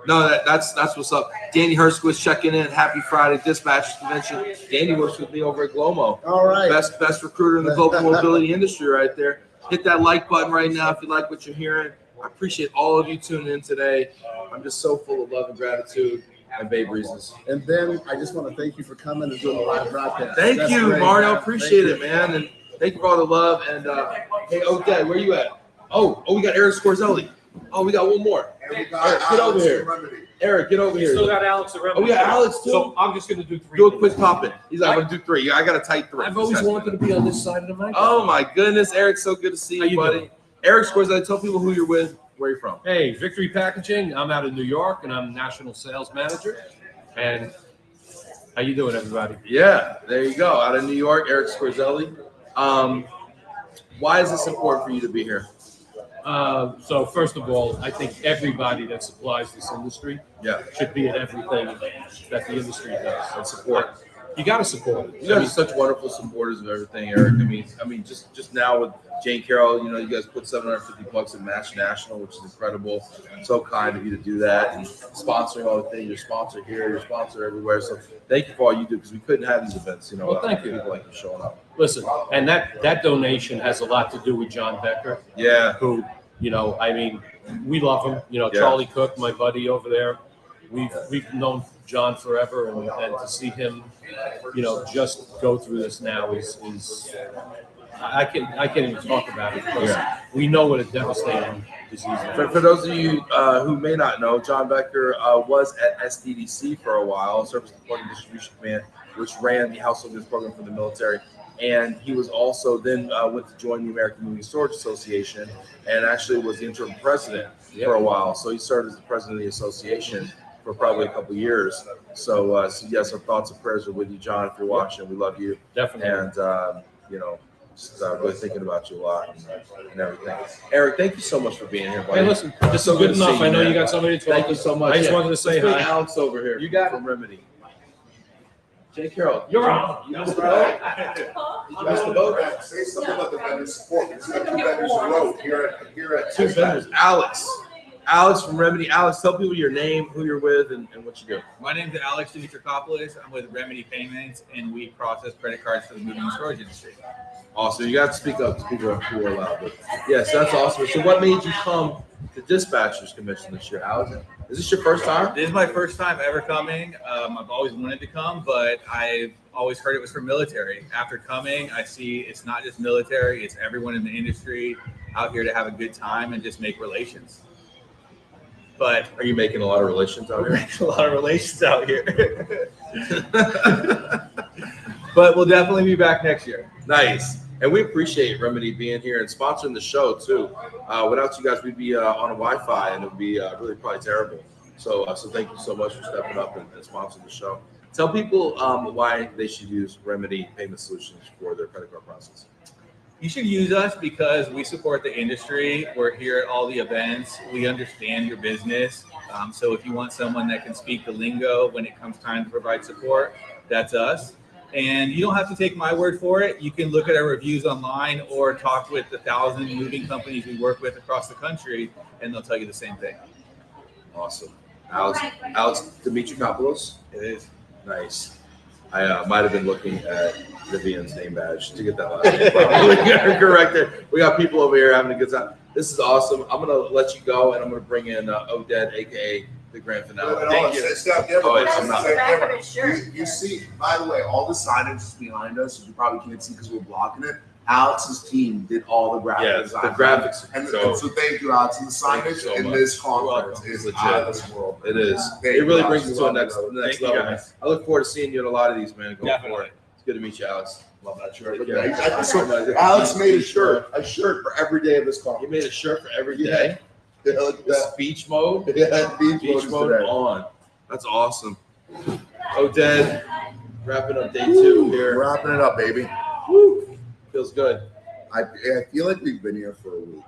No, that's what's up. Danny Herskowitz checking in. Happy Friday Dispatchers Convention. Danny works with me over at Glomo. All right. Best recruiter in the global mobility industry right there. Hit that like button right now if you like what you're hearing. I appreciate all of you tuning in today. I'm just so full of love and gratitude and babe reasons. And then I just want to thank you for coming and doing the live broadcast. Thank That's you, great, Mario. man. Appreciate Thank it, man. And thank you for all the love. And hey, Odette, where you at? Oh, we got Eric Scorzelli. Oh, we got one more. Eric, get over here. Eric, get over here. Still got Alex around. Oh, we got Alex too. So I'm just gonna do 3. Do a quick pop in. He's like, I'm gonna do 3. I got a tight 3. I've always wanted to be on this side of the mic. Oh my goodness, Eric, so good to see How you, you buddy. doing? Eric Scorzelli, tell people who you're with, where you're from. Hey, Victory Packaging. I'm out of New York and I'm national sales manager. And how you doing, everybody? Yeah, there you go. Out of New York, Eric Scorzelli. Why is this important for you to be here? So first of all, I think everybody that supplies this industry should be at everything that the industry does and support. You got to support it. You guys are such wonderful supporters of everything, Eric. I mean, just now with Jane Carroll, you guys put $750 in Match National, which is incredible. So kind of you to do that and sponsoring all the things. Your sponsor here, your sponsor everywhere. So thank you for all you do because we couldn't have these events, Well, thank you. People like you showing up. Listen, and that donation has a lot to do with John Becker. Yeah. Who, I mean, we love him. Charlie Cook, my buddy over there. We've known John forever, and to see him, just go through this now is I can't even talk about it because we know what a devastating disease is. For those of you who may not know, John Becker was at SDDC for a while, Service Deployment and Distribution Command, which ran the household goods program for the military. And he was also then went to join the American Moving Storage Association and actually was the interim president for a while. So he served as the president of the association for probably a couple of years. So yes, our thoughts and prayers are with you, John. If you're watching, we love you. Definitely. And just really thinking about you a lot and everything. Eric, thank you so much for being here, buddy. Hey, listen, this is so good good to enough. see I know man. you got somebody to talk Thank to. you so much. I just wanted to say Let's bring hi. Alex over here. You got from Remedy. Jay Carroll, You're on. You missed the boat? Did you miss the boat? Say something about the vendor support. We've got 2 vendors in a row here at 2 vendors. Alex from Remedy. Alex, tell people your name, who you're with, and what you do. My name is Alex Dimitrokopoulos. I'm with Remedy Payments, and we process credit cards for the moving and storage industry. Awesome. You got to speak up to people who are loud. But yes, that's awesome. So what made you come to Dispatchers Convention this year, Alex? Is this your first time? This is my first time ever coming. I've always wanted to come, but I've always heard it was for military. After coming, I see it's not just military, it's everyone in the industry out here to have a good time and just make relations. But are you making a lot of relations out we're here? making a lot of relations out here. But we'll definitely be back next year. Nice. And we appreciate Remedy being here and sponsoring the show too. Without you guys, we'd be on a Wi-Fi and it would be really probably terrible. So thank you so much for stepping up and sponsoring the show. Tell people why they should use Remedy Payment Solutions for their credit card process. You should use us because we support the industry. We're here at all the events. We understand your business. So if you want someone that can speak the lingo when it comes time to provide support, that's us. And you don't have to take my word for it. You can look at our reviews online or talk with the 1,000 moving companies we work with across the country, and they'll tell you the same thing. Awesome. Alex Dimitrokopoulos? It is. Nice. I might have been looking at Vivian's name badge to get that last name. Probably correct it. We got people over here having a good time. This is awesome. I'm going to let you go, and I'm going to bring in Odette, a.k.a. the grand finale. Thank you. Sure. You see, by the way, all the signage is behind us. You probably can't see because we're blocking it. Alex's team did all the graphics. Yeah, the graphics. And so thank you, Alex. And the signage so in much. this conference is legit. out of this world. It is. Thank It really you, brings Alex. it to the next Thank you, level. guys. I look forward to seeing you at a lot of these, man. Going Definitely. forward. It's good to meet you, Alex. Love that shirt. Take care. So Alex made a shirt for every day of this You conference. made a shirt for every day. Yeah, look at This that. beach mode. Yeah, beach Beach mode today. on. That's awesome. Odette, wrapping up day 2 here. Wrapping it up, baby. Woo. Feels good. I feel like we've been here for a week.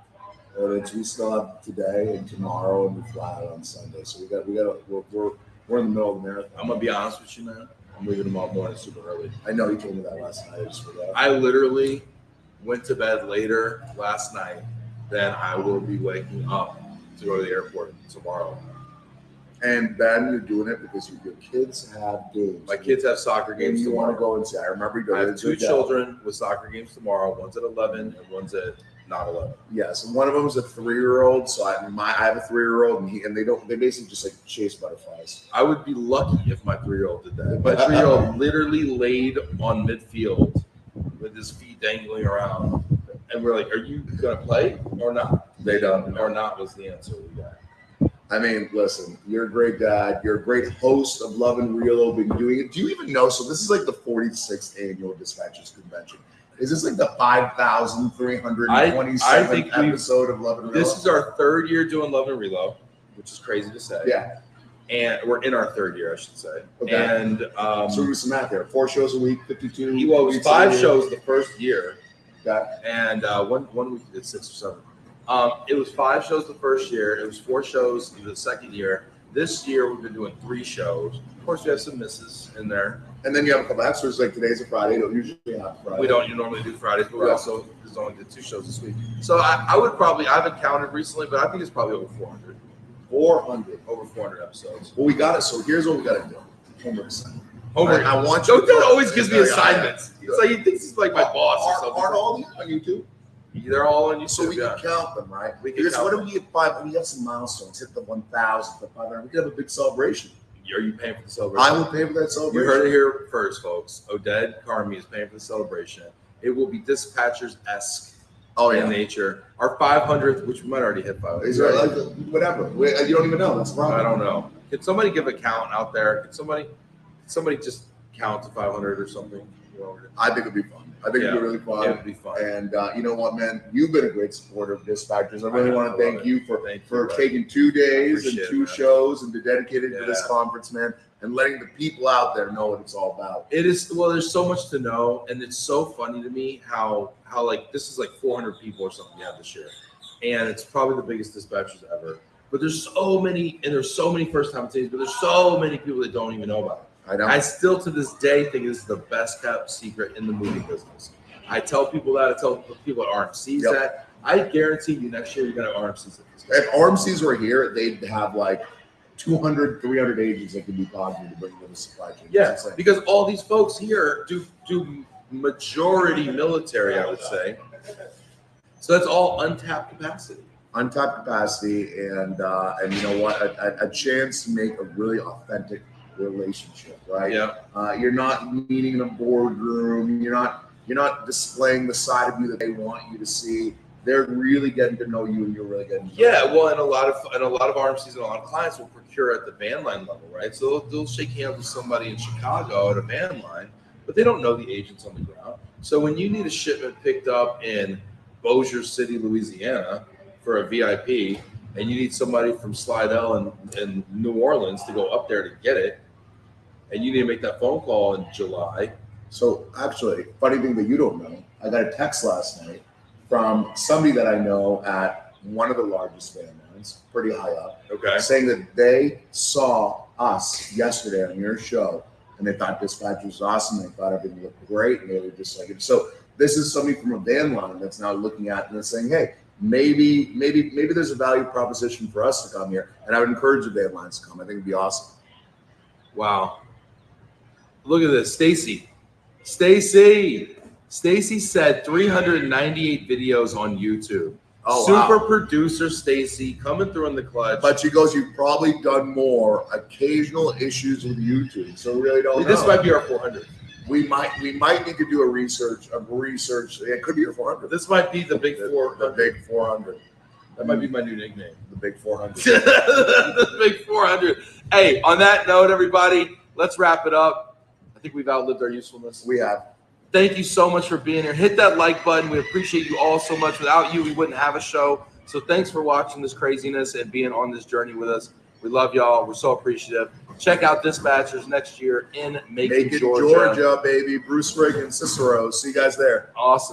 We still have today and tomorrow, and we fly out on Sunday. So we're in the middle of the marathon. I'm gonna be honest with you, man. I'm leaving tomorrow morning super early. I know you told me that last night. I just forgot. I literally went to bed later last night than I will be waking up to go to the airport tomorrow. And Ben, you're doing it because your kids have games. My kids have soccer games you tomorrow. want to go and see. I remember you I going have two children with soccer games tomorrow. One's at 11 and one's at not 11. Yes, and one of them is a 3-year-old. So I have a 3-year-old, and they basically just like chase butterflies. I would be lucky if my 3-year-old did that. My 3-year-old literally laid on midfield with his feet dangling around, and we're like, "Are you gonna play or not?" They don't. Or not was the answer we got. I mean, listen, you're a great dad. You're a great host of Love and Relo. Been doing it. Do you even know? So this is like the 46th annual Dispatchers Convention. Is this like the 5,327th episode of Love and Relo? This is our 3rd year doing Love and Relo, which is crazy to say. Yeah. And we're in our 3rd year, I should say. Okay. And so do some math there. 4 shows a week, 52. Well, it was 5 shows the first year. Okay. And one week we did 6 or 7. It was 5 shows the first year. It was 4 shows the second year. This year we've been doing 3 shows. Of course, we have some misses in there. And then you have a couple extras, like today's a Friday. Don't usually have Friday. We don't normally do Fridays, but we Right. also just only did 2 shows this week. So I would probably, I haven't counted recently, but I think it's probably over 400. 400. Over 400 episodes. Well, we got it. So here's what we got to do. Homework assignment. Homework. I want you. Joe always gives me Yeah, assignments. It's like he thinks he's like my boss or something. Aren't all these on YouTube? They're all on YouTube. So we can count them, right? We can Because count what them. if we get 5? We have some milestones. Hit the 1,000, the 500. We could have a big celebration. Are you paying for the celebration? I will pay for that You celebration. heard it here first, folks. Oded Carmi is paying for the celebration. It will be Dispatchers-esque in nature. Our 500th, which we might already hit 500. Is there like whatever? You don't even know. That's wrong. I don't know. Can somebody give a count out there? Can somebody just count to 500 or something? I think it'd be fun. I think it'd be really fun. It would be fun. And you know what, man? You've been a great supporter of Dispatchers. I really want to thank you for Thank taking 2 days and Appreciate 2 it, man. shows and to dedicate it to this Yeah. conference, man, and letting the people out there know what it's all about. It is, well, there's so much to know, and it's so funny to me how like this is like 400 people or something we have this year, and it's probably the biggest Dispatchers ever. But there's so many first-time attendees, but there's so many people that don't even know about it. I know. I still to this day think this is the best kept secret in the movie business. I tell people that. I tell people at RMCs that. I guarantee you next year you're going to have RMCs at this. If RMCs were here, they'd have like 200, 300 agents that could be positive to bring them to supply chain. Yeah, because all these folks here do majority military, I would say. So that's all untapped capacity. Untapped capacity, and you know what? A chance to make a really authentic relationship, right? Yeah. You're not meeting in a boardroom. You're not displaying the side of you that they want you to see. They're really getting to know you, and you're really getting to know them. Well, and a lot of RMCs and a lot of clients will procure at the van line level, right? So they'll shake hands with somebody in Chicago at a van line, but they don't know the agents on the ground. So when you need a shipment picked up in Bossier City, Louisiana, for a VIP, and you need somebody from Slidell and New Orleans to go up there to get it, and you need to make that phone call in July. So actually, funny thing that you don't know, I got a text last night from somebody that I know at one of the largest van lines, pretty high up, saying that they saw us yesterday on your show, and they thought Dispatch was awesome. They thought everything looked great, and they were just like, so this is somebody from a van line that's now looking at and saying, hey, maybe there's a value proposition for us to come here, and I would encourage the van lines to come. I think it'd be awesome. Wow. Look at this. Stacy said 398 videos on YouTube. Oh, Super wow. producer Stacy coming through in the clutch. But she goes, you've probably done more occasional issues with YouTube, so we really don't know. This might be our 400. We might need to do a research. It could be your 400. This might be the big 400. The big 400. That might be my new nickname. The big 400. The big 400. Hey, on that note, everybody, let's wrap it up. I think we've outlived our usefulness. We have. Thank you so much for being here. Hit that like button. We appreciate you all so much. Without you, we wouldn't have a show. So thanks for watching this craziness and being on this journey with us. We love y'all. We're so appreciative. Check out Dispatchers next year in Macon, Georgia. Georgia, baby. Bruce Rigg and Cicero. See you guys there. Awesome.